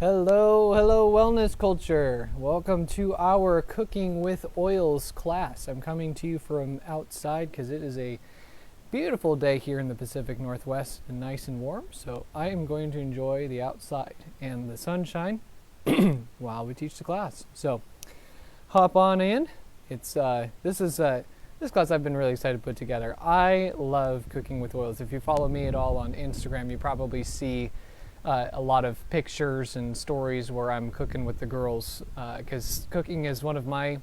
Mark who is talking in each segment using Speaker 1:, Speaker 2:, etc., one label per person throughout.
Speaker 1: Hello, wellness culture. Welcome to our cooking with oils class. I'm coming to you from outside because it is a beautiful day here in the Pacific Northwest and nice and warm. So I am going to enjoy the outside and the sunshine while we teach the class. So hop on in. This class I've been really excited to put together. I love cooking with oils. If you follow me at all on Instagram, you probably see a lot of pictures and stories where I'm cooking with the girls because cooking is one of my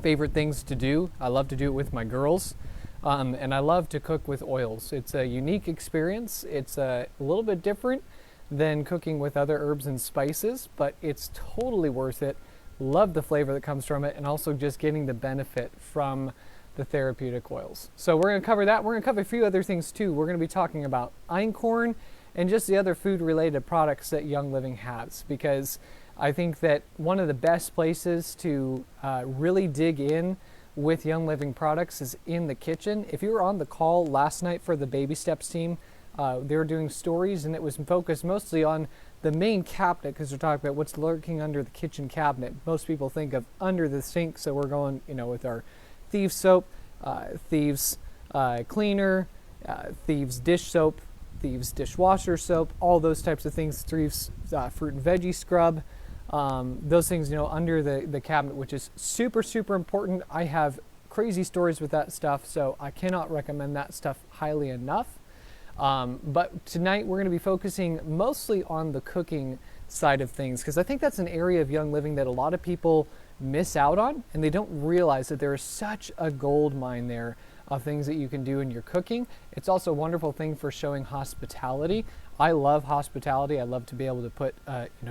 Speaker 1: favorite things to do. I love to do it with my girls, and I love to cook with oils. It's a unique experience. It's a little bit different than cooking with other herbs and spices, but it's totally worth it. Love the flavor that comes from it, and also just getting the benefit from the therapeutic oils. So we're going to cover that. We're going to cover a few other things too. We're going to be talking about Einkorn and just the other food-related products that Young Living has, because I think that one of the best places to really dig in with Young Living products is in the kitchen. If you were on the call last night for the Baby Steps team, they were doing stories, and it was focused mostly on the main cabinet because they're talking about what's lurking under the kitchen cabinet. Most people think of under the sink, so we're going, with our Thieves soap, Thieves cleaner, Thieves dish soap, Thieves dishwasher soap, all those types of things, Thieves fruit and veggie scrub, those things, under the cabinet, which is super, super important. I have crazy stories with that stuff, so I cannot recommend that stuff highly enough. But tonight we're going to be focusing mostly on the cooking side of things, because I think that's an area of Young Living that a lot of people miss out on, and they don't realize that there is such a gold mine there of things that you can do in your cooking. It's also a wonderful thing for showing hospitality. I love hospitality. I love to be able to put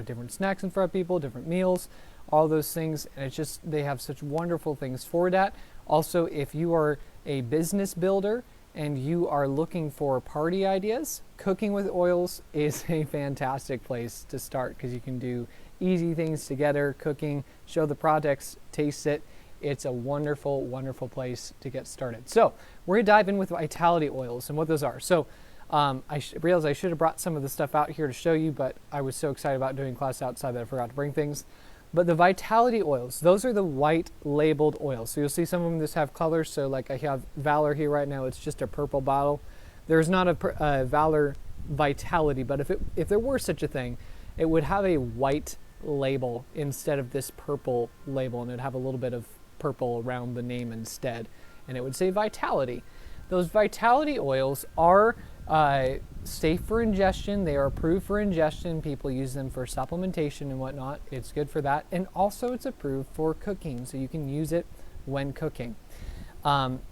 Speaker 1: different snacks in front of people, different meals, all those things, and it's just they have such wonderful things for that. Also, if you are a business builder and you are looking for party ideas, cooking with oils is a fantastic place to start, because you can do easy things together, cooking, show the products, taste it. It's a wonderful, wonderful place to get started. So we're going to dive in with vitality oils and what those are. So I realized I should have brought some of the stuff out here to show you, but I was so excited about doing class outside that I forgot to bring things. But the vitality oils, those are the white labeled oils. So you'll see some of them just have colors. So like I have Valor here right now, it's just a purple bottle. There's not a Valor Vitality, but if there were such a thing, it would have a white label instead of this purple label, and it'd have a little bit of purple around the name instead, and it would say Vitality. Those Vitality oils are safe for ingestion. They are approved for ingestion. People use them for supplementation and whatnot. It's good for that, and also it's approved for cooking, so you can use it when cooking.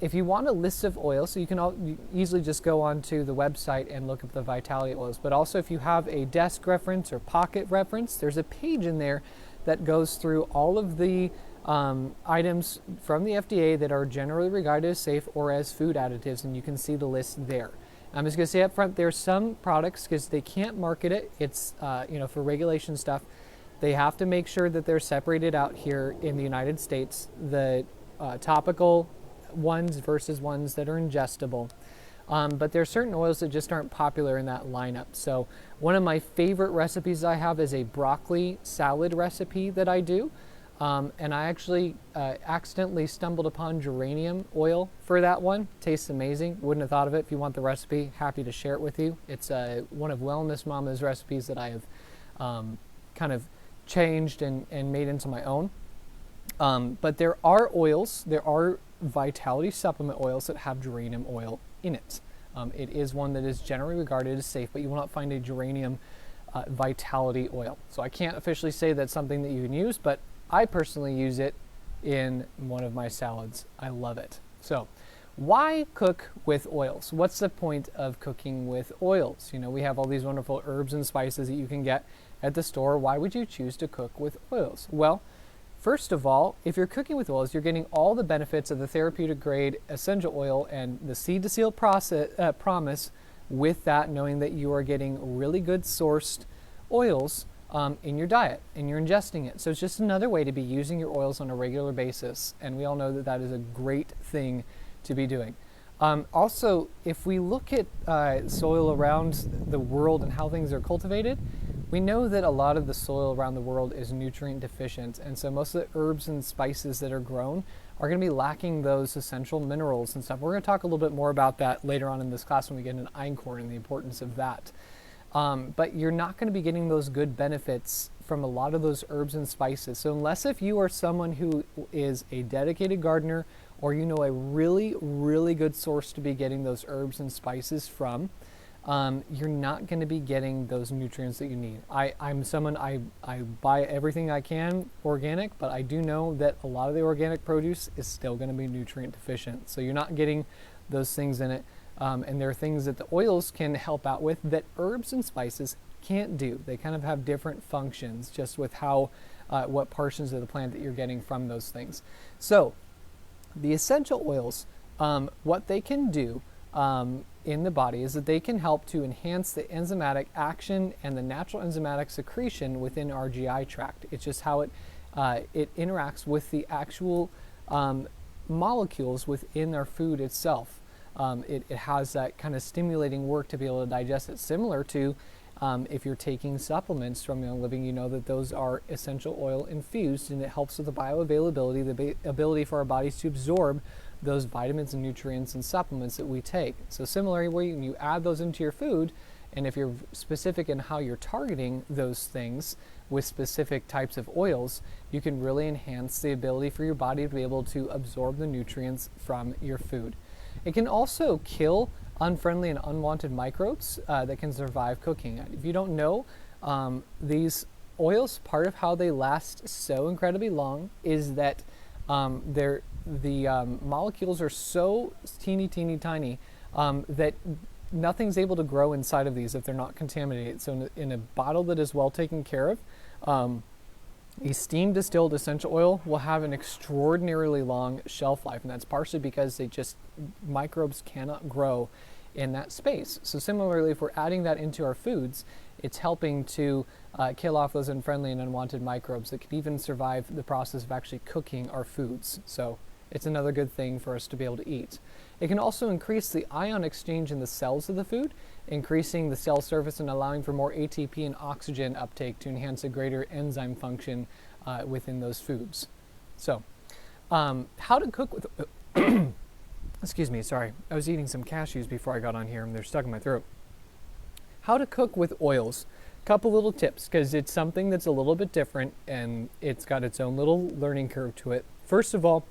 Speaker 1: If you want a list of oils, so you can easily just go onto the website and look up the Vitality oils, but also if you have a desk reference or pocket reference, there's a page in there that goes through all of the items from the FDA that are generally regarded as safe or as food additives, and you can see the list there. I'm just going to say up front, there's some products, because they can't market it, it's for regulation stuff, they have to make sure that they're separated out here in the United States, the topical ones versus ones that are ingestible. But there are certain oils that just aren't popular in that lineup. So one of my favorite recipes I have is a broccoli salad recipe that I do. And I actually accidentally stumbled upon geranium oil for that one. Tastes amazing. Wouldn't have thought of it. If you want the recipe, happy to share it with you. It's one of Wellness Mama's recipes that I have kind of changed and made into my own. But there are oils, there are vitality supplement oils that have geranium oil in it. It is one that is generally regarded as safe, but you will not find a geranium vitality oil. So I can't officially say that's something that you can use, but I personally use it in one of my salads. I love it. So why cook with oils? What's the point of cooking with oils? We have all these wonderful herbs and spices that you can get at the store. Why would you choose to cook with oils? Well, first of all, if you're cooking with oils, you're getting all the benefits of the therapeutic grade essential oil and the seed to seal promise with that, knowing that you are getting really good sourced oils in your diet and you're ingesting it. So it's just another way to be using your oils on a regular basis. And we all know that that is a great thing to be doing. Also, if we look at soil around the world and how things are cultivated, We know that a lot of the soil around the world is nutrient deficient, and so most of the herbs and spices that are grown are going to be lacking those essential minerals and stuff. We're going to talk a little bit more about that later on in this class when we get into Einkorn and the importance of that. But you're not going to be getting those good benefits from a lot of those herbs and spices. So unless if you are someone who is a dedicated gardener, or you know a really, really good source to be getting those herbs and spices from, you're not going to be getting those nutrients that you need. I'm someone, I buy everything I can organic, but I do know that a lot of the organic produce is still going to be nutrient deficient. So you're not getting those things in it. And there are things that the oils can help out with that herbs and spices can't do. They kind of have different functions just with how, what portions of the plant that you're getting from those things. So the essential oils, what they can do in the body is that they can help to enhance the enzymatic action and the natural enzymatic secretion within our GI tract. It's just how it interacts with the actual molecules within our food itself. It has that kind of stimulating work to be able to digest it, similar to if you're taking supplements from Young Living, you know that those are essential oil infused, and it helps with the bioavailability, the ability for our bodies to absorb those vitamins and nutrients and supplements that we take. So similarly, when you add those into your food, and if you're specific in how you're targeting those things with specific types of oils, you can really enhance the ability for your body to be able to absorb the nutrients from your food. It can also kill unfriendly and unwanted microbes that can survive cooking. If you don't know, these oils, part of how they last so incredibly long is that the molecules are so teeny tiny that nothing's able to grow inside of these if they're not contaminated. So in a bottle that is well taken care of, a steam distilled essential oil will have an extraordinarily long shelf life, and that's partially because microbes cannot grow in that space. So similarly, if we're adding that into our foods, it's helping to kill off those unfriendly and unwanted microbes that could even survive the process of actually cooking our foods. So it's another good thing for us to be able to eat. It can also increase the ion exchange in the cells of the food, increasing the cell surface and allowing for more ATP and oxygen uptake to enhance a greater enzyme function within those foods. So, how to cook with... Excuse me, sorry. I was eating some cashews before I got on here and they're stuck in my throat. How to cook with oils. Couple little tips, because it's something that's a little bit different and it's got its own little learning curve to it. First of all,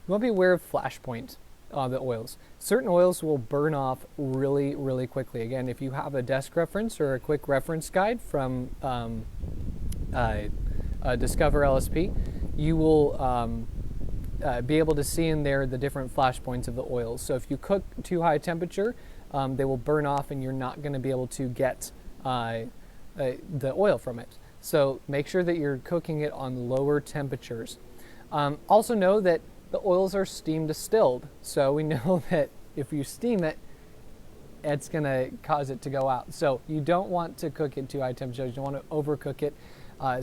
Speaker 1: you want to be aware of flashpoint. The oils. Certain oils will burn off really, really quickly. Again, if you have a desk reference or a quick reference guide from Discover LSP, you will be able to see in there the different flash points of the oils. So if you cook too high temperature, they will burn off and you're not going to be able to get the oil from it. So make sure that you're cooking it on lower temperatures. Also know that the oils are steam distilled, so we know that if you steam it, it's going to cause it to go out. So you don't want to cook it too high temperatures. You don't want to overcook it.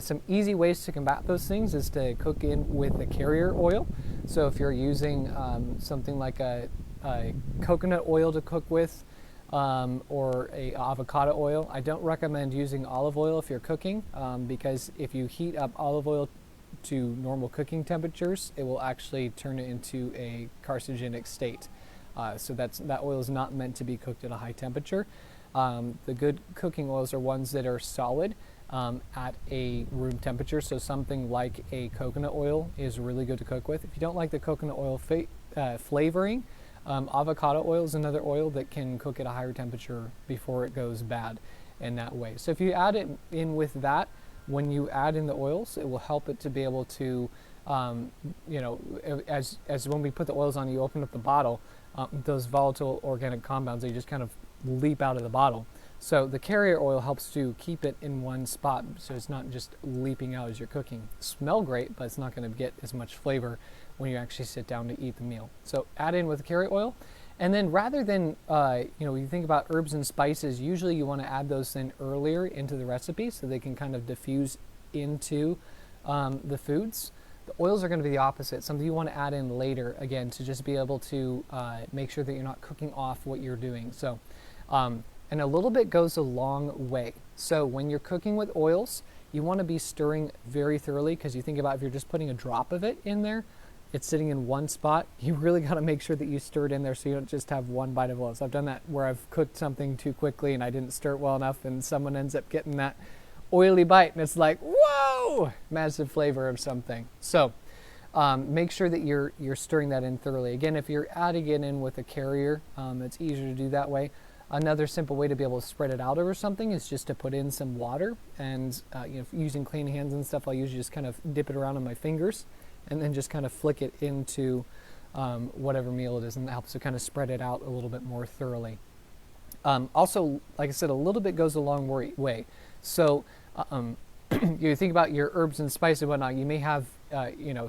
Speaker 1: Some easy ways to combat those things is to cook in with a carrier oil. So if you're using something like a coconut oil to cook with, or a avocado oil, I don't recommend using olive oil if you're cooking, because if you heat up olive oil to normal cooking temperatures, it will actually turn it into a carcinogenic state. So that oil is not meant to be cooked at a high temperature. The good cooking oils are ones that are solid at a room temperature. So something like a coconut oil is really good to cook with. If you don't like the coconut oil flavoring, avocado oil is another oil that can cook at a higher temperature before it goes bad in that way. So if you add it in with that, when you add in the oils, it will help it to be able to, as when we put the oils on, you open up the bottle, those volatile organic compounds, they just kind of leap out of the bottle. So the carrier oil helps to keep it in one spot, so it's not just leaping out as you're cooking. Smell great, but it's not going to get as much flavor when you actually sit down to eat the meal. So add in with the carrier oil. And then rather than, when you think about herbs and spices, usually you want to add those in earlier into the recipe so they can kind of diffuse into the foods. The oils are going to be the opposite, something you want to add in later, again, to just be able to make sure that you're not cooking off what you're doing. So and a little bit goes a long way. So when you're cooking with oils, you want to be stirring very thoroughly, because you think about if you're just putting a drop of it in there, it's sitting in one spot. You really got to make sure that you stir it in there so you don't just have one bite of oil. So I've done that where I've cooked something too quickly and I didn't stir it well enough, and someone ends up getting that oily bite, and it's like, whoa, massive flavor of something. So make sure that you're stirring that in thoroughly. Again, if you're adding it in with a carrier, it's easier to do that way. Another simple way to be able to spread it out over something is just to put in some water, and using clean hands and stuff, I'll usually just kind of dip it around on my fingers and then just kind of flick it into whatever meal it is, and that helps to kind of spread it out a little bit more thoroughly. Also, like I said, a little bit goes a long way. So you think about your herbs and spices and whatnot. You may have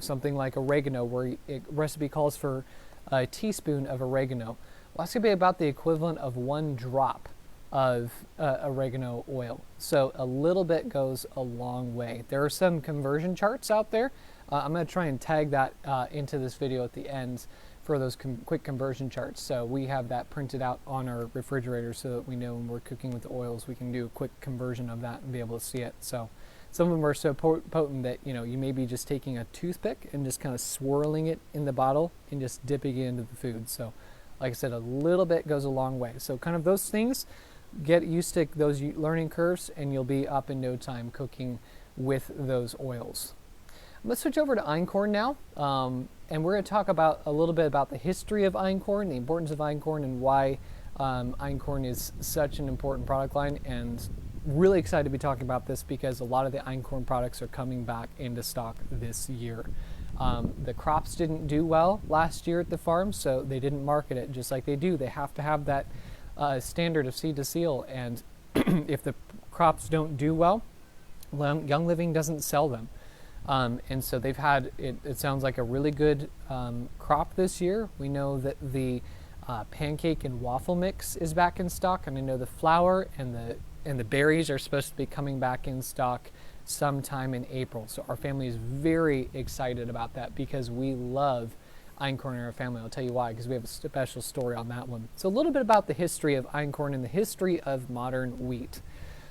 Speaker 1: something like oregano, where a recipe calls for a teaspoon of oregano. Well, that's going to be about the equivalent of 1 drop of oregano oil. So a little bit goes a long way. There are some conversion charts out there. I'm going to try and tag that into this video at the end for those quick conversion charts. So we have that printed out on our refrigerator so that we know when we're cooking with oils, we can do a quick conversion of that and be able to see it. So some of them are so potent that you may be just taking a toothpick and just kind of swirling it in the bottle and just dipping it into the food. So like I said, a little bit goes a long way. So kind of those things, get used to those learning curves, and you'll be up in no time cooking with those oils. Let's switch over to Einkorn now, and we're going to talk about a little bit about the history of Einkorn, the importance of Einkorn, and why Einkorn is such an important product line. And really excited to be talking about this because a lot of the Einkorn products are coming back into stock this year. The crops didn't do well last year at the farm, so they didn't market it just like they do. They have to have that standard of seed to seal, and if the crops don't do well, Young Living doesn't sell them. And so they've had, it sounds like a really good crop this year. We know that the pancake and waffle mix is back in stock, and I know the flour and the berries are supposed to be coming back in stock sometime in April. So our family is very excited about that because we love Einkorn in our family. I'll tell you why, because we have a special story on that one. So a little bit about the history of Einkorn and the history of modern wheat.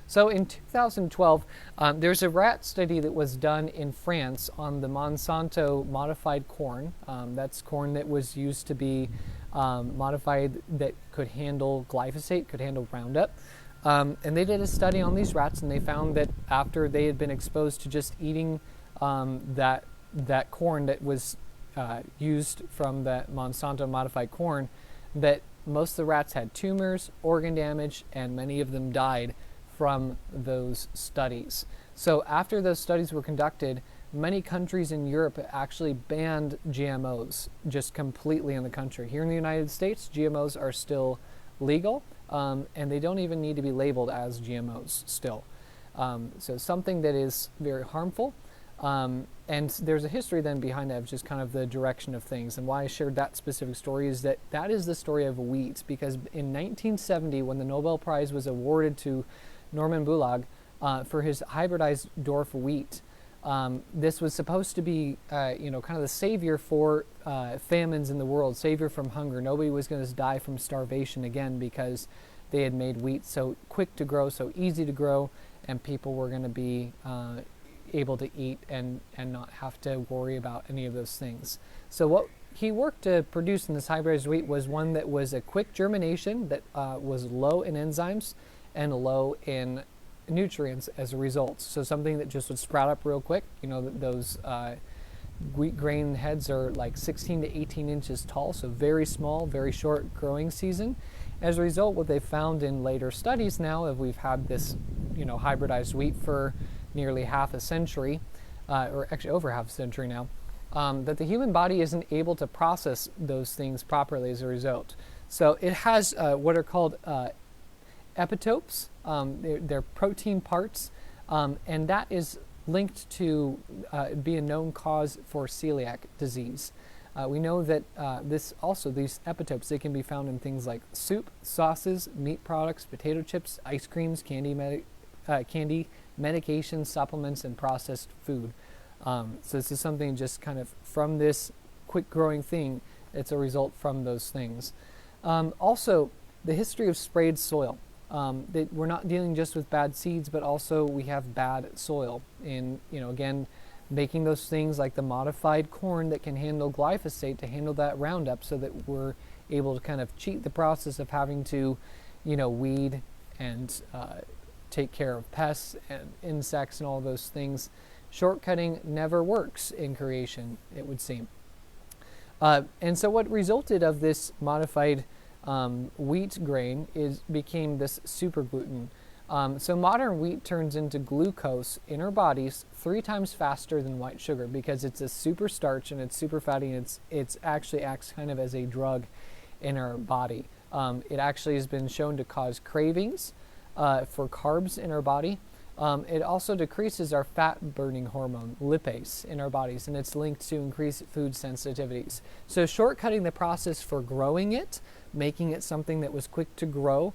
Speaker 1: So in 2012, there's a rat study that was done in France on the Monsanto modified corn. That's corn that was used to be modified that could handle glyphosate, could handle Roundup. And they did a study on these rats, and they found that after they had been exposed to just eating that corn that was used from that Monsanto modified corn, that most of the rats had tumors, organ damage, and many of them died from those studies. So after those studies were conducted, many countries in Europe actually banned GMOs just completely in the country. Here in the United States, GMOs are still legal, and they don't even need to be labeled as GMOs still. So something that is very harmful. And there's a history then behind that of just kind of the direction of things. And why I shared that specific story is that is the story of wheat, because in 1970, when the Nobel Prize was awarded to Norman Borlaug for his hybridized dwarf wheat, this was supposed to be, kind of the savior for famines in the world, savior from hunger. Nobody was going to die from starvation again because they had made wheat so quick to grow, so easy to grow, and people were going to be able to eat and not have to worry about any of those things. So what he worked to produce in this hybridized wheat was one that was a quick germination, that was low in enzymes and low in nutrients as a result. So something that just would sprout up real quick. Those wheat grain heads are like 16 to 18 inches tall, so very small, very short growing season. As a result, what they found in later studies now, if we've had this hybridized wheat for nearly half a century, or actually over half a century now, that the human body isn't able to process those things properly as a result. So it has what are called epitopes. They're protein parts, and that is linked to be a known cause for celiac disease. We know that these epitopes, they can be found in things like soup, sauces, meat products, potato chips, ice creams, candy, medications, supplements, and processed food. So this is something just kind of from this quick growing thing, it's a result from those things. Also, the history of sprayed soil. that we're not dealing just with bad seeds, but also we have bad soil. And, again, making those things like the modified corn that can handle glyphosate to handle that Roundup, so that we're able to kind of cheat the process of having to, weed and take care of pests and insects and all those things. Shortcutting never works in creation, it would seem. And so what resulted of this modified wheat grain became this super gluten. So modern wheat turns into glucose in our bodies 3 times faster than white sugar, because it's a super starch and it's super fatty, and it's actually acts kind of as a drug in our body. It actually has been shown to cause cravings for carbs in our body. It also decreases our fat burning hormone, lipase, in our bodies, and it's linked to increased food sensitivities. So shortcutting the process for growing it, making it something that was quick to grow,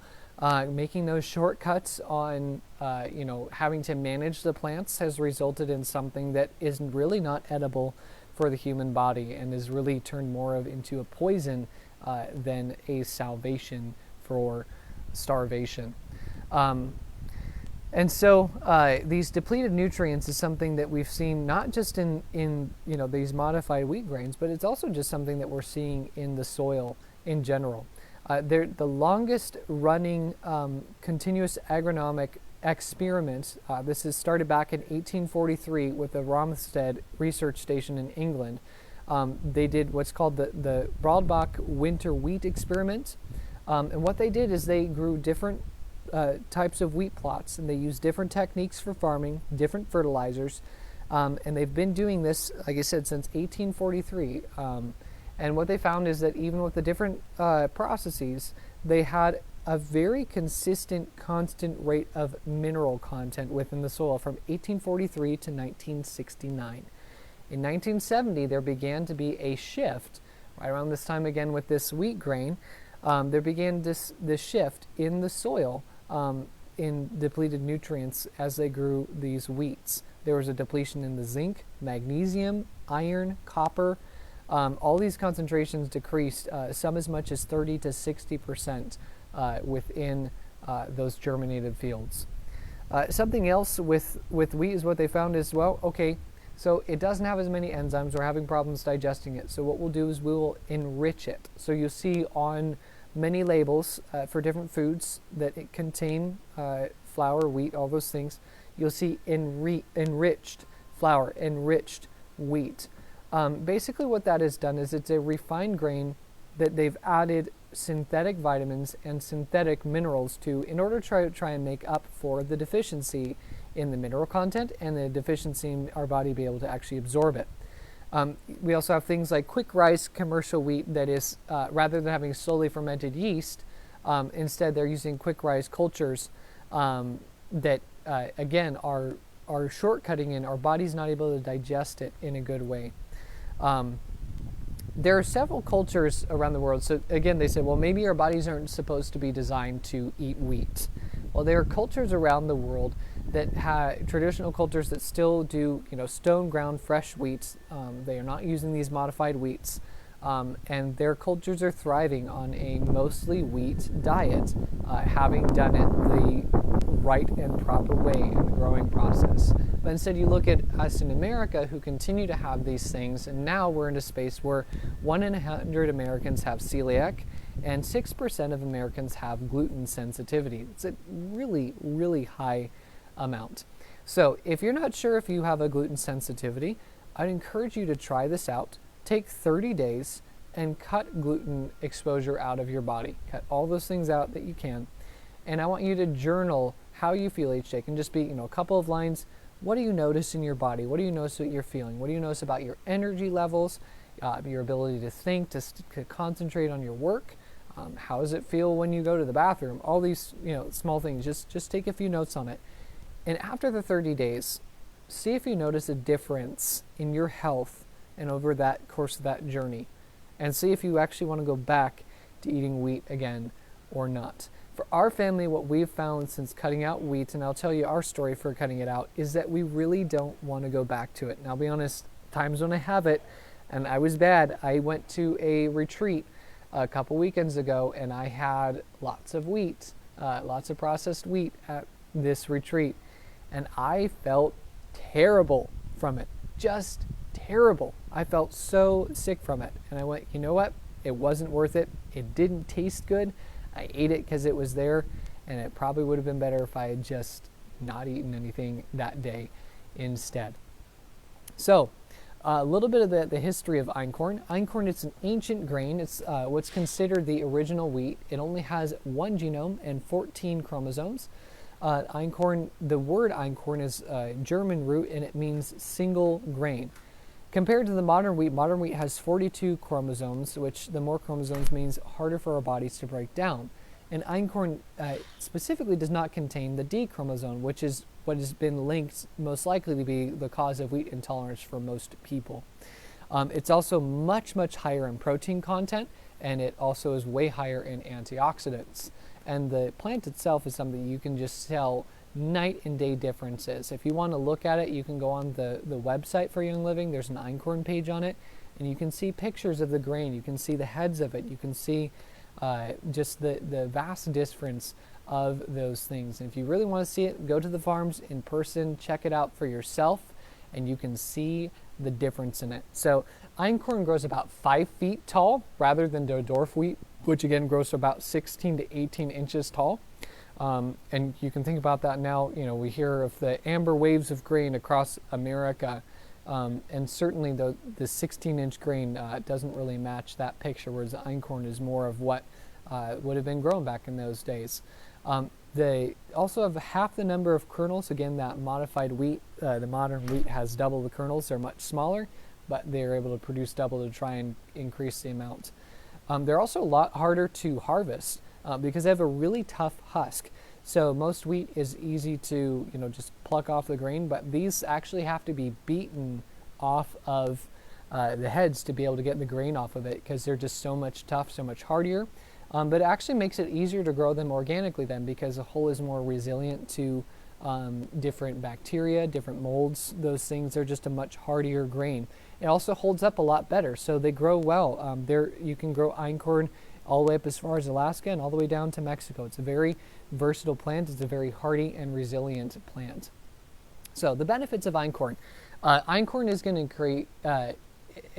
Speaker 1: making those shortcuts on, having to manage the plants has resulted in something that is really not edible for the human body, and is really turned more into a poison than a salvation for starvation. And so these depleted nutrients is something that we've seen not just in these modified wheat grains, but it's also just something that we're seeing in the soil in general. They're the longest running continuous agronomic experiment. This is started back in 1843 with the Romsted Research Station in England. They did what's called the Broadbach Winter Wheat Experiment. And what they did is they grew different types of wheat plots, and they used different techniques for farming, different fertilizers, and they've been doing this, like I said, since 1843. And what they found is that even with the different processes, they had a very consistent, constant rate of mineral content within the soil from 1843 to 1969. In 1970, there began to be a shift, right around this time again with this wheat grain. There began this shift in the soil in depleted nutrients as they grew these wheats. There was a depletion in the zinc, magnesium, iron, copper. All these concentrations decreased, some as much as 30 to 60% within those germinated fields. Something else with wheat is what they found is, well, okay, so it doesn't have as many enzymes. We're having problems digesting it. So what we'll do is we will enrich it. So you'll see on many labels for different foods that it contain flour, wheat, all those things. You'll see enriched flour, enriched wheat. Basically what that has done is it's a refined grain that they've added synthetic vitamins and synthetic minerals to in order to try and make up for the deficiency in the mineral content and the deficiency in our body be able to actually absorb it. We also have things like quick rise commercial wheat that is, rather than having slowly fermented yeast, instead they're using quick rise cultures that, again, are shortcutting in our body's not able to digest it in a good way. There are several cultures around the world. So again, they say, well, maybe our bodies aren't supposed to be designed to eat wheat. Well, there are cultures around the world that have traditional cultures that still do, stone ground fresh wheats. They are not using these modified wheats. And their cultures are thriving on a mostly wheat diet, having done it the right and proper way in the growing process. But instead you look at us in America who continue to have these things, and now we're in a space where 1 in 100 Americans have celiac, and 6% of Americans have gluten sensitivity. It's a really, really high amount. So if you're not sure if you have a gluten sensitivity, I'd encourage you to try this out. Take 30 days and cut gluten exposure out of your body. Cut all those things out that you can. And I want you to journal how you feel each day. It can just be, a couple of lines. What do you notice in your body? What do you notice that you're feeling? What do you notice about your energy levels, your ability to think, to concentrate on your work? How does it feel when you go to the bathroom? All these, small things. Just take a few notes on it. And after the 30 days, see if you notice a difference in your health and over that course of that journey, and see if you actually want to go back to eating wheat again or not. For our family, what we've found since cutting out wheat, and I'll tell you our story for cutting it out, is that we really don't want to go back to it. And I'll be honest, times when I have it, and I was bad, I went to a retreat a couple weekends ago, and I had lots of wheat lots of processed wheat at this retreat, and I felt terrible from it, just terrible. I felt so sick from it, and I went, you know what? It wasn't worth it. It didn't taste good. I ate it because it was there, and it probably would have been better if I had just not eaten anything that day instead. So, a little bit of the history of einkorn. Einkorn, it's an ancient grain. It's what's considered the original wheat. It only has one genome and 14 chromosomes. Einkorn, the word einkorn is a German root, and it means single grain. Compared to the modern wheat has 42 chromosomes, which the more chromosomes means harder for our bodies to break down. And einkorn specifically does not contain the D chromosome, which is what has been linked most likely to be the cause of wheat intolerance for most people. It's also much, much higher in protein content, and it also is way higher in antioxidants. And the plant itself is something you can just tell night and day differences. If you want to look at it, you can go on the website for Young Living. There's an einkorn page on it, and you can see pictures of the grain. You can see the heads of it. You can see just the vast difference of those things. And if you really want to see it, go to the farms in person, check it out for yourself, and you can see the difference in it. So einkorn grows about 5 feet tall rather than the dwarf wheat, which again grows to about 16 to 18 inches tall. And you can think about that now. You know, we hear of the amber waves of grain across America, and certainly the 16-inch grain doesn't really match that picture, whereas the einkorn is more of what would have been grown back in those days. They also have half the number of kernels. Again, that modified wheat, the modern wheat has double the kernels. They're much smaller, but they're able to produce double to try and increase the amount. They're also a lot harder to harvest because they have a really tough husk. So most wheat is easy to, just pluck off the grain, but these actually have to be beaten off of the heads to be able to get the grain off of it because they're just so much tough, so much hardier. But it actually makes it easier to grow them organically then because the hull is more resilient to different bacteria, different molds. Those things are just a much hardier grain. It also holds up a lot better, so they grow well. You can grow einkorn all the way up as far as Alaska and all the way down to Mexico. It's a very versatile plant. It's a very hardy and resilient plant. So the benefits of einkorn. Einkorn is going to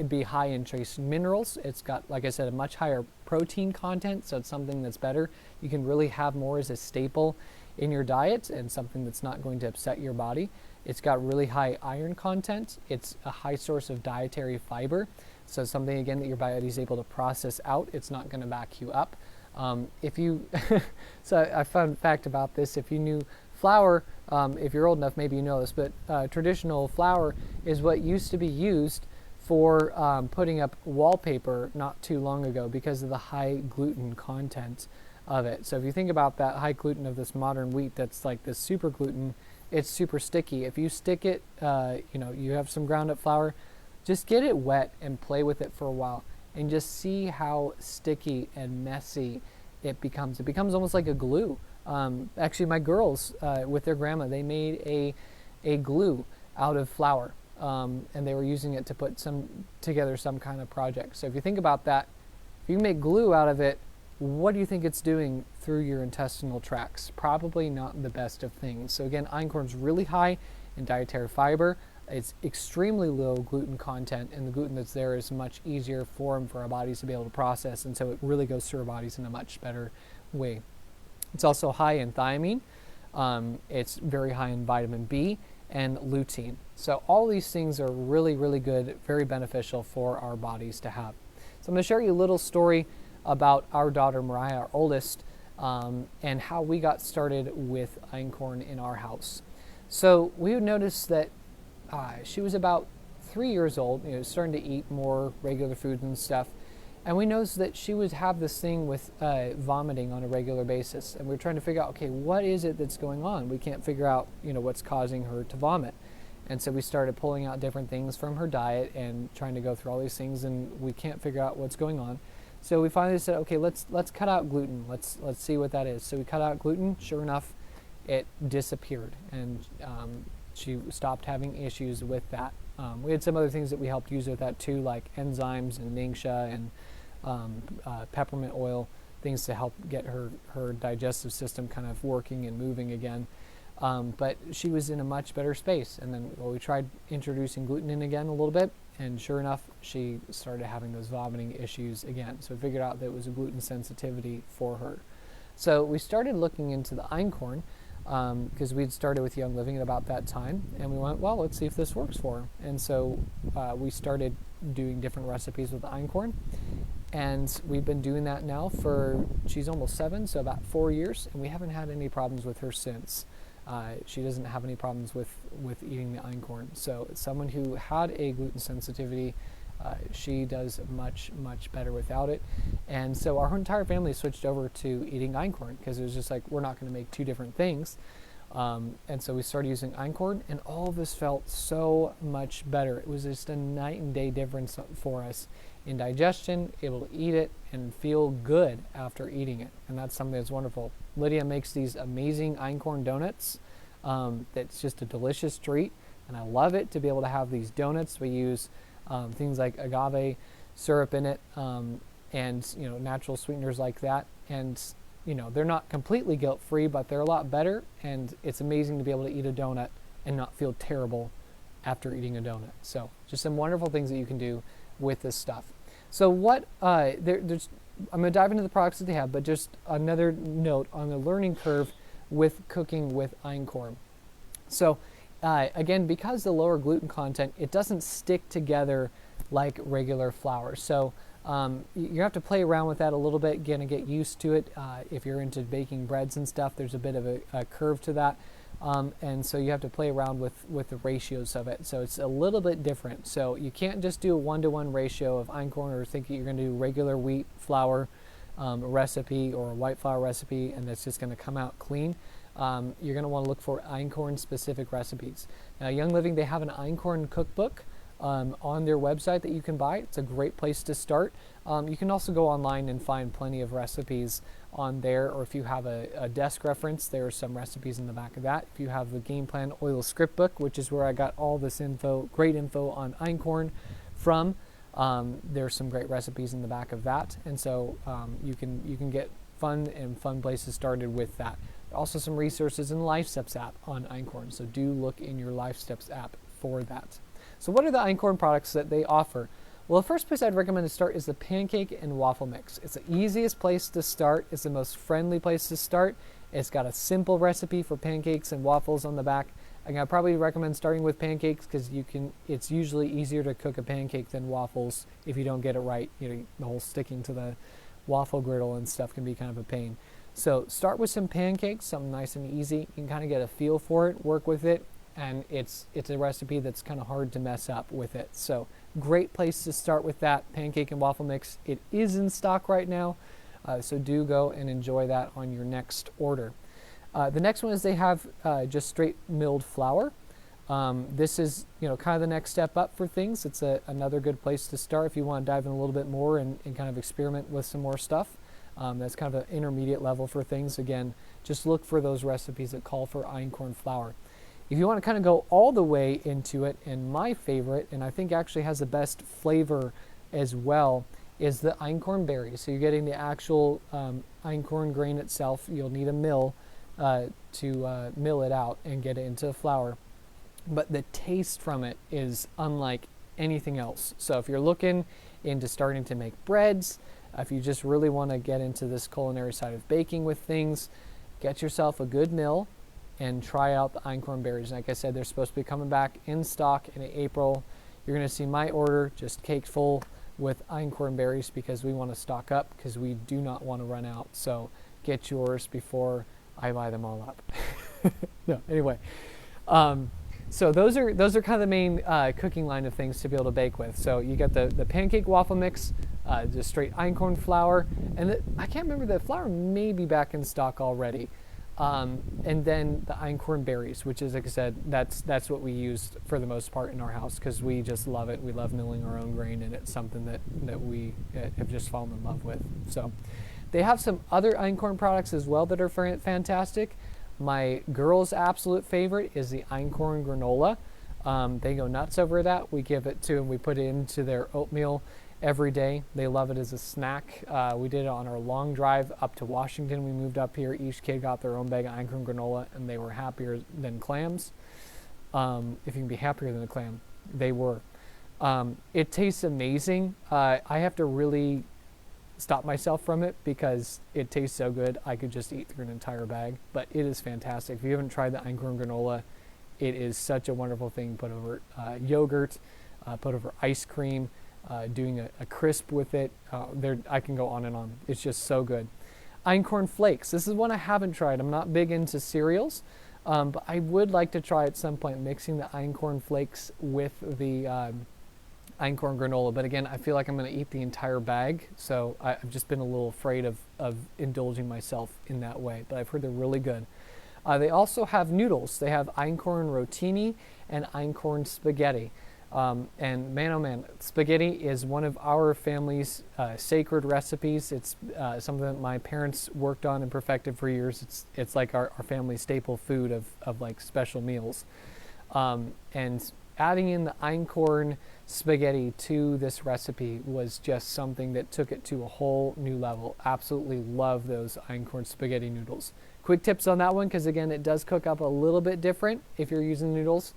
Speaker 1: be high in trace minerals. It's got, like I said, a much higher protein content, so it's something that's better. You can really have more as a staple in your diet and something that's not going to upset your body. It's got really high iron content. It's a high source of dietary fiber, so something again that your body is able to process out. It's not going to back you up. So I found a fact about this. If you knew flour, if you're old enough, maybe you know this, but traditional flour is what used to be used for putting up wallpaper not too long ago because of the high gluten content of it. So if you think about that high gluten of this modern wheat that's like this super gluten, it's super sticky. If you stick it, you have some ground up flour, just get it wet and play with it for a while and just see how sticky and messy it becomes. It becomes almost like a glue. Actually, my girls, with their grandma, they made a glue out of flour. And they were using it to put together some kind of project. So if you think about that, if you make glue out of it, what do you think it's doing through your intestinal tracts? Probably not the best of things. So again, einkorn's really high in dietary fiber. It's extremely low gluten content, and the gluten that's there is much easier for our bodies to be able to process, and so it really goes through our bodies in a much better way. It's also high in thiamine. It's very high in vitamin B and lutein. So all these things are really, really good, very beneficial for our bodies to have. So I'm going to share you a little story about our daughter Mariah, our oldest, and how we got started with einkorn in our house. So we would notice that she was about 3 years old, starting to eat more regular foods and stuff. And we noticed that she would have this thing with vomiting on a regular basis. And we were trying to figure out, okay, what is it that's going on? We can't figure out, what's causing her to vomit. And so we started pulling out different things from her diet and trying to go through all these things, and we can't figure out what's going on. So we finally said, okay, let's cut out gluten. Let's see what that is. So we cut out gluten. Sure enough, it disappeared, and she stopped having issues with that. We had some other things that we helped use with that too, like enzymes and ningxia and peppermint oil. things to help get her digestive system kind of working and moving again. But she was in a much better space. And then we tried introducing gluten in again a little bit, and sure enough, she started having those vomiting issues again. So we figured out that it was a gluten sensitivity for her. So we started looking into the Einkorn, because we'd started with Young Living at about that time, and we went, well, let's see if this works for her. And so we started doing different recipes with the Einkorn, and we've been doing that now for, she's almost 7, so about 4 years, and we haven't had any problems with her since. She doesn't have any problems with eating the Einkorn. So someone who had a gluten sensitivity, she does much, much better without it. And so our entire family switched over to eating Einkorn, because it was just like, we're not going to make 2 different things. And so we started using Einkorn, and all of this felt so much better. It was just a night and day difference for us in digestion, able to eat it and feel good after eating it. And that's something that's wonderful. Lydia makes these amazing Einkorn donuts. That's just a delicious treat, and I love it to be able to have these donuts. We use things like agave syrup in it, and natural sweeteners like that. And they're not completely guilt-free, but they're a lot better. And it's amazing to be able to eat a donut and not feel terrible after eating a donut. So just some wonderful things that you can do with this stuff. So I'm going to dive into the products that they have, but just another note on the learning curve with cooking with Einkorn. So again, because the lower gluten content, it doesn't stick together like regular flour. So you have to play around with that a little bit, get used to it. If you're into baking breads and stuff, there's a bit of a curve to that. And so you have to play around with the ratios of it. So it's a little bit different. So you can't just do a 1-to-1 ratio of Einkorn, or think you're going to do regular wheat flour recipe or a white flour recipe, and that's just going to come out clean. You're going to want to look for Einkorn specific recipes. Now, Young Living, they have an Einkorn cookbook on their website that you can buy. It's a great place to start. You can also go online and find plenty of recipes on there, or if you have a desk reference, there are some recipes in the back of that. If you have the Game Plan Oil Script Book, which is where I got all this info, great info on Einkorn from, there's some great recipes in the back of that, and so you can get fun places started with that. Also some resources in the Life Steps app on Einkorn, so do look in your Life Steps app for that. So what are the Einkorn products that they offer? Well, the first place I'd recommend to start is the pancake and waffle mix. It's the easiest place to start. It's the most friendly place to start. It's got a simple recipe for pancakes and waffles on the back. I'd probably recommend starting with pancakes, because it's usually easier to cook a pancake than waffles if you don't get it right. The whole sticking to the waffle griddle and stuff can be kind of a pain. So start with some pancakes, something nice and easy. You can kind of get a feel for it, work with it, and it's a recipe that's kind of hard to mess up with it. So great place to start with that pancake and waffle mix. It is in stock right now, so do go and enjoy that on your next order. The next one is they have just straight milled flour. This is kind of the next step up for things. It's another good place to start if you want to dive in a little bit more and kind of experiment with some more stuff. That's kind of an intermediate level for things. Again, just look for those recipes that call for Einkorn flour. If you want to kind of go all the way into it, and my favorite, and I think actually has the best flavor as well, is the Einkorn berries. So you're getting the actual Einkorn grain itself. You'll need a mill to mill it out and get it into flour. But the taste from it is unlike anything else. So if you're looking into starting to make breads, if you just really want to get into this culinary side of baking with things, get yourself a good mill and try out the Einkorn berries. Like I said, they're supposed to be coming back in stock in April. You're going to see my order just caked full with Einkorn berries, because we want to stock up, because we do not want to run out. So get yours before I buy them all up. No, anyway. So those are kind of the main cooking line of things to be able to bake with. So you got the pancake waffle mix, just straight Einkorn flour, and I can't remember, the flour may be back in stock already. And then the Einkorn berries, which is, like I said, that's what we used for the most part in our house, because we just love it. We love milling our own grain, and it's something that we have just fallen in love with. So they have some other Einkorn products as well that are fantastic. My girls' absolute favorite is the Einkorn granola. They go nuts over that. We give it to them. We put it into their oatmeal, every day. They love it as a snack. We did it on our long drive up to Washington. We moved up here. Each kid got their own bag of Einkorn granola, and they were happier than clams. If you can be happier than a clam, they were. It tastes amazing. I have to really stop myself from it because it tastes so good. I could just eat through an entire bag, but it is fantastic. If you haven't tried the Einkorn granola, it is such a wonderful thing. Put over yogurt, put over ice cream, doing a crisp with it. I can go on and on. It's just so good. Einkorn flakes. This is one I haven't tried. I'm not big into cereals, but I would like to try at some point mixing the Einkorn flakes with the Einkorn granola. But again, I feel like I'm going to eat the entire bag, so I've just been a little afraid of indulging myself in that way. But I've heard they're really good. They also have noodles. They have Einkorn rotini and Einkorn spaghetti. And man, oh man, spaghetti is one of our family's sacred recipes. It's something that my parents worked on and perfected for years. It's like our family staple food of like special meals. And adding in the Einkorn spaghetti to this recipe was just something that took it to a whole new level. Absolutely love those Einkorn spaghetti noodles. Quick tips on that one, because again, it does cook up a little bit different if you're using noodles.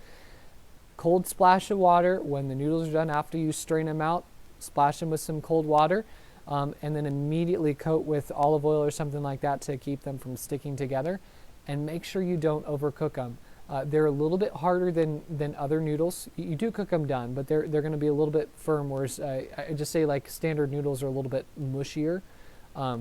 Speaker 1: Cold splash of water when the noodles are done. After you strain them out, splash them with some cold water, and then immediately coat with olive oil or something like that to keep them from sticking together. And make sure you don't overcook them. They're a little bit harder than other noodles. You do cook them done, but they're going to be a little bit firm, whereas I just say like standard noodles are a little bit mushier.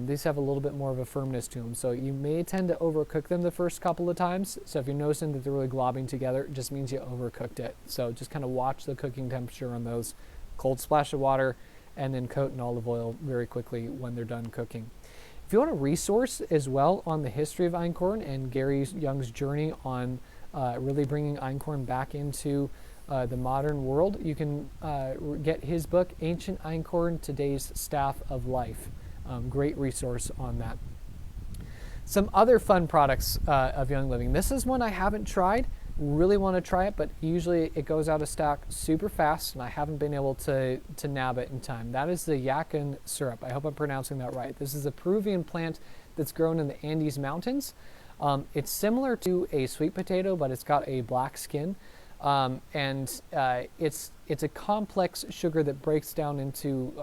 Speaker 1: These have a little bit more of a firmness to them, so you may tend to overcook them the first couple of times. So if you're noticing that they're really globbing together, it just means you overcooked it. So just kind of watch the cooking temperature on those. Cold splash of water, and then coat in olive oil very quickly when they're done cooking. If you want a resource as well on the history of Einkorn and Gary Young's journey on really bringing Einkorn back into the modern world, you can get his book, Ancient Einkorn, Today's Staff of Life. Great resource on that. Some other fun products of Young Living. This is one I haven't tried. Really want to try it, but usually it goes out of stock super fast, and I haven't been able to nab it in time. That is the Yakin syrup. I hope I'm pronouncing that right. This is a Peruvian plant that's grown in the Andes Mountains. It's similar to a sweet potato, but it's got a black skin. And it's a complex sugar that breaks down into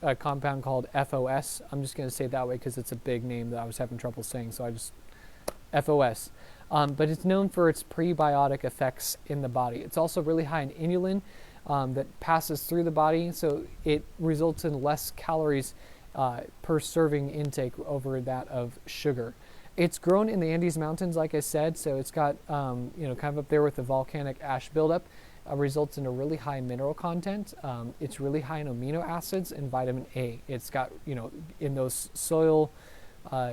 Speaker 1: a compound called FOS. I'm just going to say it that way because it's a big name that I was having trouble saying, so I just FOS. But it's known for its prebiotic effects in the body. It's also really high in inulin that passes through the body, so it results in less calories per serving intake over that of sugar. It's grown in the Andes Mountains, like I said, so it's got kind of up there with the volcanic ash buildup. Results in a really high mineral content. It's really high in amino acids and vitamin A. It's got, in those soil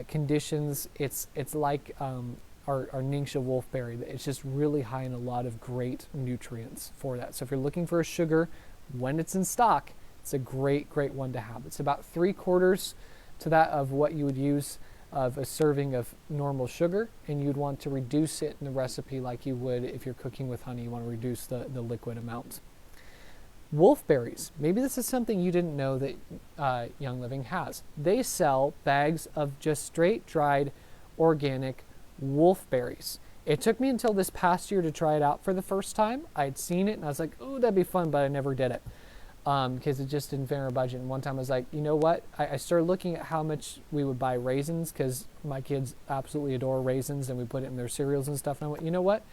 Speaker 1: conditions, it's like our Ningxia wolfberry. It's just really high in a lot of great nutrients for that. So if you're looking for a sugar, when it's in stock, it's a great one to have. It's about 3/4 to that of what you would use of a serving of normal sugar, and you'd want to reduce it in the recipe like you would if you're cooking with honey. You want to reduce the liquid amount. Wolfberries. Maybe this is something you didn't know that Young Living has. They sell bags of just straight dried organic wolfberries. It took me until this past year to try it out for the first time. I'd seen it and I was like, oh, that'd be fun, but I never did it. Because it just didn't fit our budget. And one time I was like, you know what? I started looking at how much we would buy raisins, because my kids absolutely adore raisins and we put it in their cereals and stuff. And I went, you know what?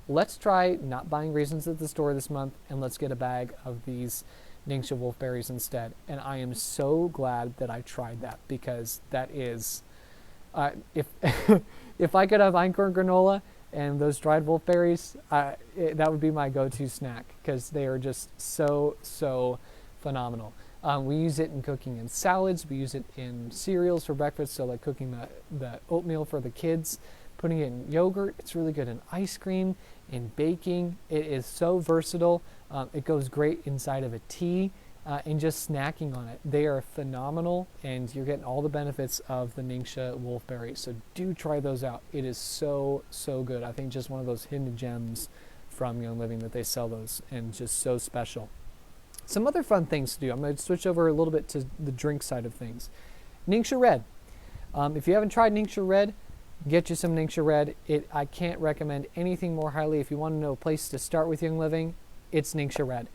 Speaker 1: Let's try not buying raisins at the store this month, and let's get a bag of these Ningxia wolfberries instead. And I am so glad that I tried that, because that is, if if I could have Einkorn granola and those dried wolfberries, that would be my go-to snack, because they are just so phenomenal. We use it in cooking in salads. We use it in cereals for breakfast, so like cooking the oatmeal for the kids, putting it in yogurt. It's really good in ice cream, in baking. It is so versatile. It goes great inside of a tea, and just snacking on it. They are phenomenal, and you're getting all the benefits of the Ningxia wolfberry. So do try those out. It is so good. I think just one of those hidden gems from Young Living that they sell those, and just so special. Some other fun things to do. I'm going to switch over a little bit to the drink side of things. Ningxia Red. If you haven't tried Ningxia Red, get you some Ningxia Red. I can't recommend anything more highly. If you want to know a place to start with Young Living, it's Ningxia Red.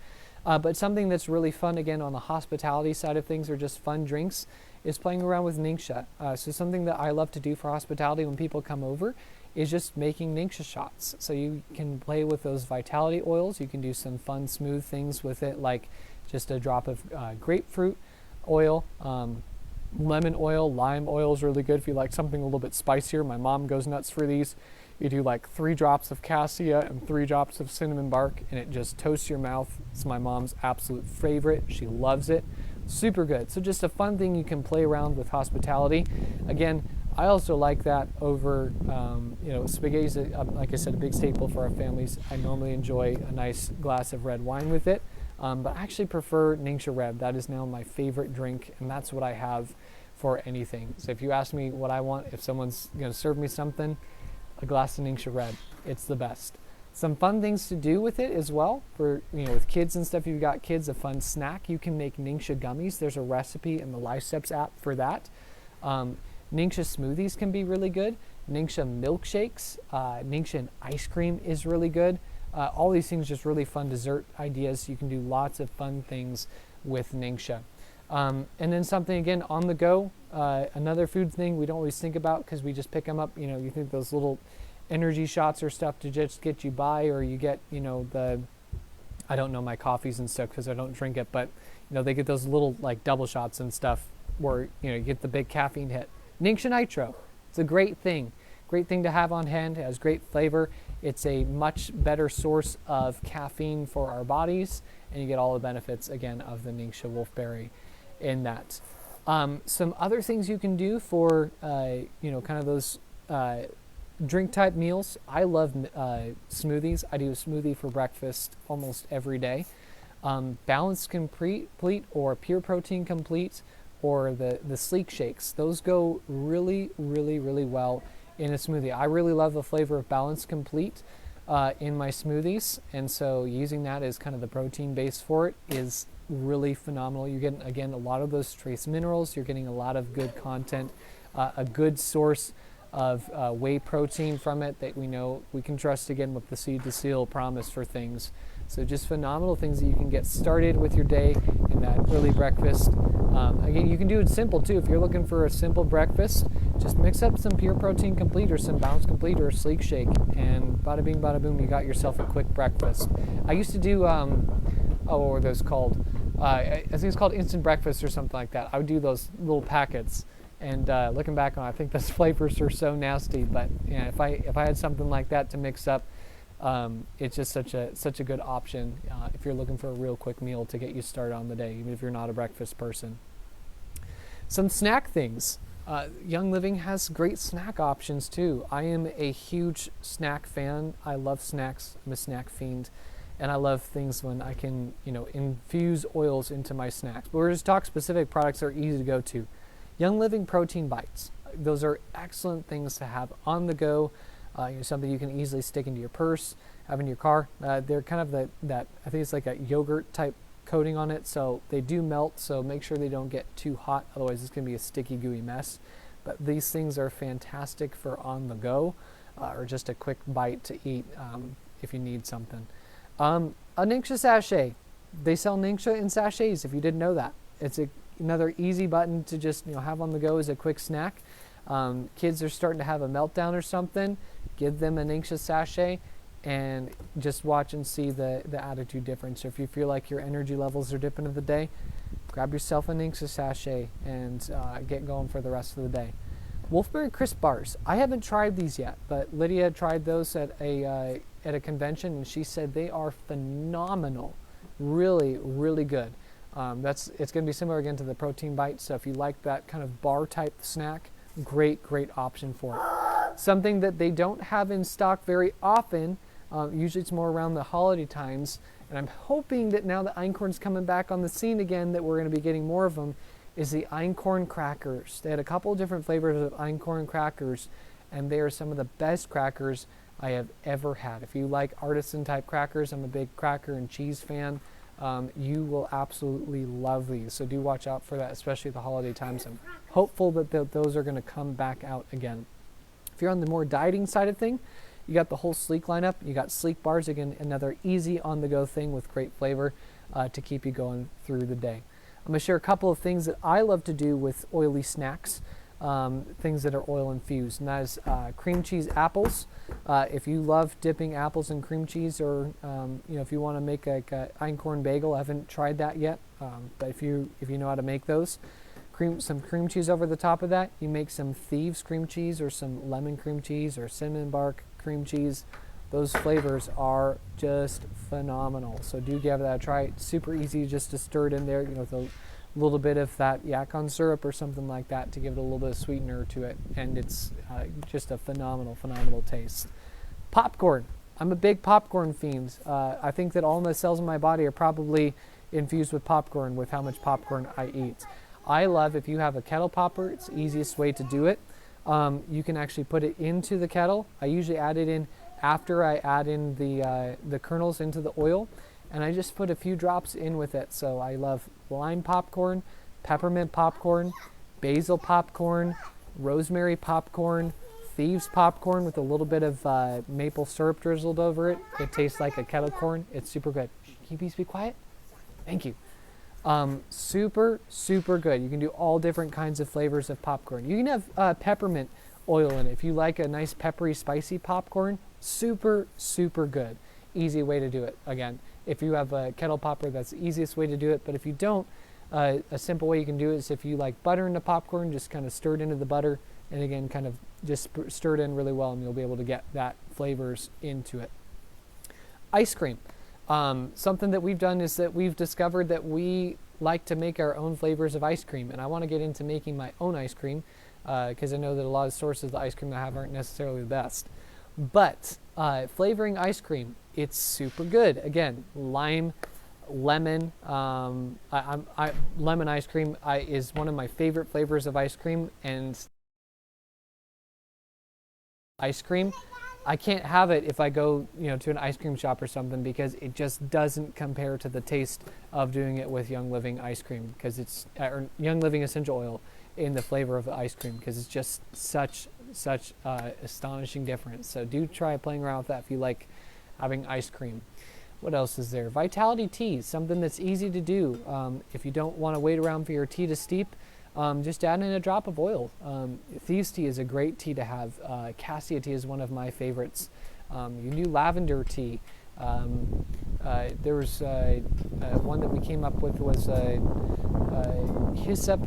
Speaker 1: But something that's really fun, again, on the hospitality side of things, or just fun drinks, is playing around with Ningxia. So something that I love to do for hospitality when people come over is just making Ningxia shots. So you can play with those vitality oils. You can do some fun, smooth things with it, like just a drop of grapefruit oil, lemon oil, lime oil is really good if you like something a little bit spicier. My mom goes nuts for these. You do like 3 drops of cassia and 3 drops of cinnamon bark, and it just toasts your mouth. It's my mom's absolute favorite. She loves it. Super good. So just a fun thing you can play around with hospitality. Again, I also like that over, spaghetti is, like I said, a big staple for our families. I normally enjoy a nice glass of red wine with it, but I actually prefer Ningxia Red. That is now my favorite drink, and that's what I have for anything. So if you ask me what I want, if someone's going to serve me something, a glass of Ningxia Red. It's the best. Some fun things to do with it as well for, with kids and stuff. If you've got kids, a fun snack. You can make Ningxia gummies. There's a recipe in the Life app for that. Ningxia smoothies can be really good. Ningxia milkshakes, Ningxia and ice cream is really good. All these things just really fun dessert ideas. You can do lots of fun things with Ningxia. And then something, again, on the go, another food thing we don't always think about because we just pick them up. You think those little energy shots or stuff to just get you by, or you get, I don't know my coffees and stuff because I don't drink it, but, they get those little like double shots and stuff where, you get the big caffeine hit. Ningxia Nitro. It's a great thing to have on hand. It has great flavor. It's a much better source of caffeine for our bodies, and you get all the benefits, again, of the Ningxia Wolfberry in that. Some other things you can do for, kind of those drink type meals. I love smoothies. I do a smoothie for breakfast almost every day. Balanced Complete or Pure Protein Complete or the Sleek Shakes. Those go really, really, really well in a smoothie. I really love the flavor of Balanced Complete in my smoothies, and so using that as kind of the protein base for it is really phenomenal. You're getting, again, a lot of those trace minerals. You're getting a lot of good content, a good source of whey protein from it that we know we can trust, again, with the seed to seal promise for things. So just phenomenal things that you can get started with your day in that early breakfast. Again, you can do it simple too. If you're looking for a simple breakfast, just mix up some Pure Protein Complete or some Balanced Complete or a Sleek Shake, and bada bing, bada boom, you got yourself a quick breakfast. I used to do, what were those called? I think it's called instant breakfast or something like that. I would do those little packets, and looking back on it, I think those flavors are so nasty. But if I had something like that to mix up, it's just such a good option if you're looking for a real quick meal to get you started on the day, even if you're not a breakfast person. Some snack things. Young Living has great snack options too. I am a huge snack fan. I love snacks. I'm a snack fiend. And I love things when I can, infuse oils into my snacks. But we're just talking specific products that are easy to go to. Young Living Protein Bites. Those are excellent things to have on the go. Something you can easily stick into your purse, have in your car. They're kind of that, I think it's like a yogurt type coating on it, so they do melt, so make sure they don't get too hot, otherwise it's going to be a sticky, gooey mess. But these things are fantastic for on the go, or just a quick bite to eat if you need something. A Ningxia sachet. They sell Ningxia in sachets, if you didn't know that. It's another easy button to just have on the go as a quick snack. Kids are starting to have a meltdown or something, give them a Ningxia sachet and just watch and see the attitude difference. So if you feel like your energy levels are dipping of the day, grab yourself a Ningxia sachet and get going for the rest of the day. Wolfberry Crisp Bars. I haven't tried these yet, but Lydia tried those at a convention, and she said they are phenomenal. Really, really good. It's going to be similar again to the Protein Bite, so if you like that kind of bar type snack, great option for it. Something that they don't have in stock very often, usually it's more around the holiday times, and I'm hoping that now that Einkorn's coming back on the scene again, that we're going to be getting more of them, is the Einkorn crackers. They had a couple of different flavors of Einkorn crackers, and they are some of the best crackers I have ever had. If you like artisan type crackers, I'm a big cracker and cheese fan. You will absolutely love these. So do watch out for that, especially the holiday times. I'm hopeful that those are going to come back out again. If you're on the more dieting side of thing, you got the whole Sleek lineup. You got Sleek bars, again, another easy on-the-go thing with great flavor to keep you going through the day. I'm going to share a couple of things that I love to do with oily snacks, things that are oil infused, and that is cream cheese apples. If you love dipping apples in cream cheese, or if you want to make like a Einkorn bagel, I haven't tried that yet, but if you know how to make those, some cream cheese over the top of that. You make some Thieves cream cheese or some lemon cream cheese or cinnamon bark cream cheese. Those flavors are just phenomenal. So do give that a try. It's super easy just to stir it in there, with a little bit of that Yakon syrup or something like that to give it a little bit of sweetener to it, and it's just a phenomenal taste. Popcorn. I'm a big popcorn fiend. I think that all the cells in my body are probably infused with popcorn with how much popcorn I eat. I love, if you have a kettle popper, it's the easiest way to do it. You can actually put it into the kettle. I usually add it in after I add in the kernels into the oil, and I just put a few drops in with it. So I love lime popcorn, peppermint popcorn, basil popcorn, rosemary popcorn, Thieves popcorn with a little bit of maple syrup drizzled over it. It tastes like a kettle corn. It's super good. Can you please be quiet? Thank you. Super good. You can do all different kinds of flavors of popcorn. You can have peppermint oil in it. If you like a nice peppery, spicy popcorn, super good. Easy way to do it. Again, if you have a kettle popper, that's the easiest way to do it. But if you don't, a simple way you can do it is if you like butter in the popcorn, just kind of stir it into the butter, and again, kind of just stir it in really well, and you'll be able to get that flavors into it. Ice cream. Something that we've done is that we've discovered that we like to make our own flavors of ice cream, and I want to get into making my own ice cream because I know that a lot of sources of the ice cream I have aren't necessarily the best. But flavoring ice cream, it's super good. Again, lime, lemon. Lemon ice cream is one of my favorite flavors of ice cream, and ice cream, I can't have it if I go, to an ice cream shop or something, because it just doesn't compare to the taste of doing it with Young Living ice cream, because it's or Young Living essential oil in the flavor of the ice cream, because it's just such astonishing difference. So do try playing around with that if you like having ice cream. What else is there? Vitality tea, something that's easy to do. If you don't want to wait around for your tea to steep, just add in a drop of oil. Thieves tea is a great tea to have. Cassia tea is one of my favorites. You can do lavender tea. There was one that we came up with was hyssop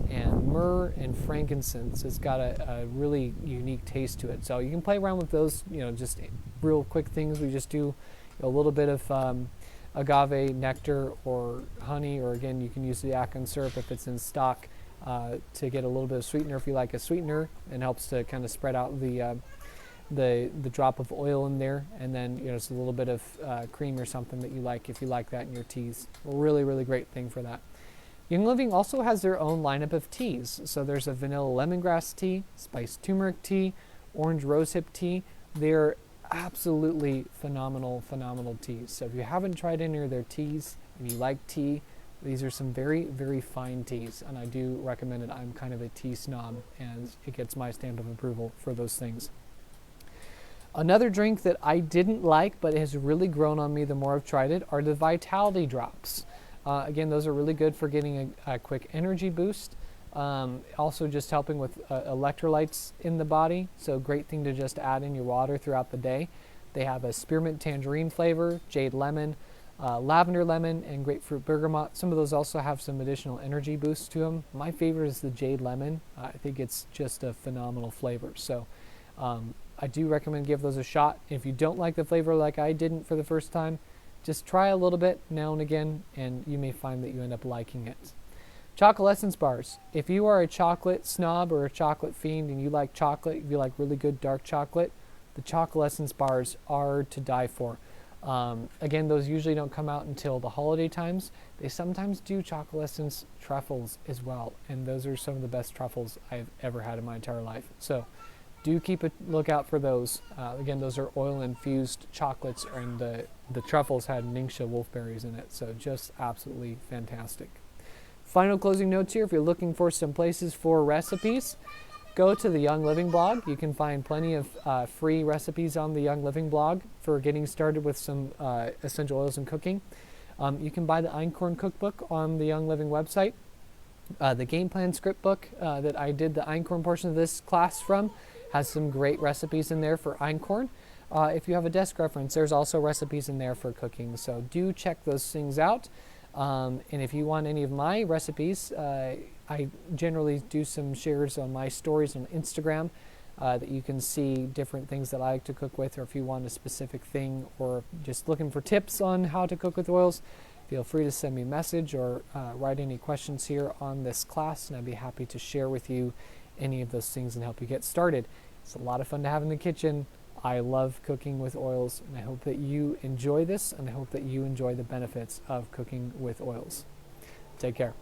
Speaker 1: and myrrh and frankincense. It's got a really unique taste to it. So you can play around with those, just real quick things. We just do a little bit of agave nectar or honey, or again, you can use the Yakon syrup if it's in stock to get a little bit of sweetener if you like a sweetener, and helps to kind of spread out the drop of oil in there, and then just a little bit of cream or something that you like if you like that in your teas. Really great thing for that. Young Living also has their own lineup of teas. So there's a vanilla lemongrass tea, spiced turmeric tea, orange rosehip tea. They're absolutely phenomenal teas. So if you haven't tried any of their teas and you like tea, these are some very fine teas, and I do recommend it. I'm kind of a tea snob, and it gets my stamp of approval for those things. Another drink that I didn't like but has really grown on me the more I've tried it are the Vitality Drops. Again, those are really good for getting a quick energy boost. Also just helping with electrolytes in the body, so great thing to just add in your water throughout the day. They have a spearmint tangerine flavor, jade lemon, lavender lemon, and grapefruit bergamot. Some of those also have some additional energy boosts to them. My favorite is the jade lemon. I think it's just a phenomenal flavor. So I do recommend give those a shot. If you don't like the flavor like I didn't for the first time, just try a little bit now and again, and you may find that you end up liking it. Chocolessence bars. If you are a chocolate snob or a chocolate fiend and you like chocolate, if you like really good dark chocolate, the Chocolessence bars are to die for. Again, those usually don't come out until the holiday times. They sometimes do Chocolessence truffles as well, and those are some of the best truffles I've ever had in my entire life. So do keep a lookout for those. Again, those are oil-infused chocolates, and the truffles had Ningxia wolfberries in it, so just absolutely fantastic. Final closing notes here: if you're looking for some places for recipes, go to the Young Living blog. You can find plenty of free recipes on the Young Living blog for getting started with some essential oils and cooking. You can buy the Einkorn cookbook on the Young Living website. The game plan script book that I did the Einkorn portion of this class from has some great recipes in there for Einkorn. If you have a desk reference, there's also recipes in there for cooking, so do check those things out. And if you want any of my recipes, I generally do some shares on my stories on Instagram that you can see different things that I like to cook with, or if you want a specific thing or just looking for tips on how to cook with oils, feel free to send me a message or write any questions here on this class, and I'd be happy to share with you any of those things and help you get started. It's a lot of fun to have in the kitchen. I love cooking with oils, and I hope that you enjoy this, and I hope that you enjoy the benefits of cooking with oils. Take care.